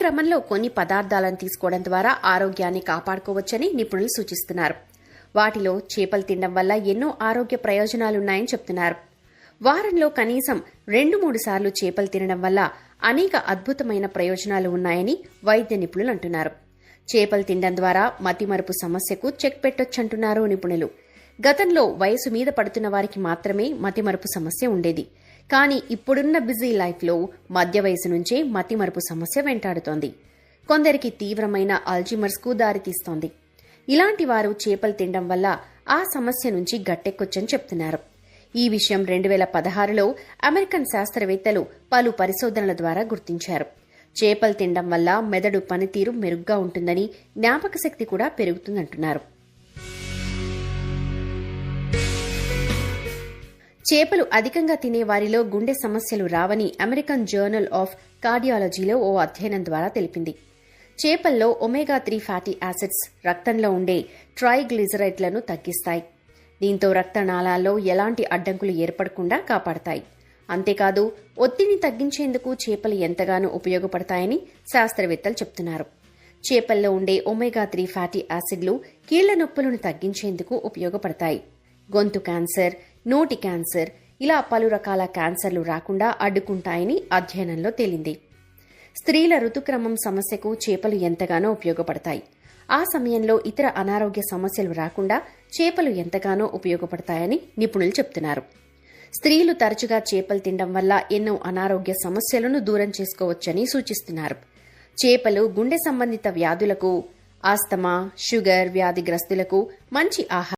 క్రమంలో కొన్ని పదార్థాలను తీసుకోవడం ద్వారా ఆరోగ్యాన్ని కాపాడుకోవచ్చని నిపుణులు సూచిస్తున్నారు. వాటిలో చేపలు తినడం వల్ల ఎన్నో ఆరోగ్య ప్రయోజనాలున్నాయని చెప్తున్నారు. వారంలో కనీసం 2-3 సార్లు చేపలు తినడం వల్ల అనేక అద్భుతమైన ప్రయోజనాలు ఉన్నాయని వైద్య నిపుణులు అంటున్నారు. చేపలు తినడం ద్వారా మతిమరుపు సమస్యకు చెక్ పెట్టొచ్చంటున్నారు నిపుణులు. గతంలో వయసు మీద పడుతున్న వారికి మాత్రమే మతిమరుపు సమస్య ఉండేది. కానీ ఇప్పుడున్న బిజీ లైఫ్లో మధ్య వయసు నుంచే మతిమరుపు సమస్య వెంటాడుతోంది. కొందరికి తీవ్రమైన అల్జీమర్స్కు దారితీస్తోంది. ఇలాంటి వారు చేపలు తినడం వల్ల ఆ సమస్య నుంచి గట్టెక్కొచ్చని చెప్తున్నారు. ఈ విషయం 2016లో అమెరికన్ శాస్త్రవేత్తలు పలు పరిశోధనల ద్వారా గుర్తించారు. చేపలు తినడం వల్ల మెదడు పనితీరు మెరుగ్గా ఉంటుందని, జ్ఞాపక శక్తి కూడా పెరుగుతుందంటున్నారు. చేపలు అధికంగా తినే వారిలో గుండె సమస్యలు రావని అమెరికన్ జర్నల్ ఆఫ్ కార్డియాలజీలో ఓ అధ్యయనం ద్వారా తెలిపింది. చేపల్లో ఒమేగా-3 ఫ్యాటీ యాసిడ్స్ రక్తంలో ఉండే ట్రైగ్లిజరైడ్లను తగ్గిస్తాయి. దీంతో రక్తనాళాల్లో ఎలాంటి అడ్డంకులు ఏర్పడకుండా కాపాడతాయి. అంతేకాదు ఒత్తిడిని తగ్గించేందుకు చేపలు ఎంతగానో ఉపయోగపడతాయని శాస్త్రవేత్తలు చెప్తున్నారు. చేపల్లో ఉండే ఒమేగా-3 ఫ్యాటీ యాసిడ్లు కీళ్ల నొప్పులను తగ్గించేందుకు ఉపయోగపడతాయి. గొంతు క్యాన్సర్, నోటి క్యాన్సర్ ఇలా పలు రకాల క్యాన్సర్లు రాకుండా అడ్డుకుంటాయని అధ్యయనంలో తేలింది. స్త్రీల ఋతుక్రమం సమస్యకు చేపలు ఎంతగానో ఉపయోగపడతాయి. ఆ సమయంలో ఇతర అనారోగ్య సమస్యలు రాకుండా చేపలు ఎంతగానో ఉపయోగపడతాయని నిపుణులు చెప్తున్నారు. స్త్రీలు తరచుగా చేపలు తినడం వల్ల ఎన్నో అనారోగ్య సమస్యలను దూరం చేసుకోవచ్చని సూచిస్తున్నారు. చేపలు గుండె సంబంధిత వ్యాధులకు, ఆస్తమా, షుగర్ వ్యాధిగ్రస్తులకు మంచి ఆహారం.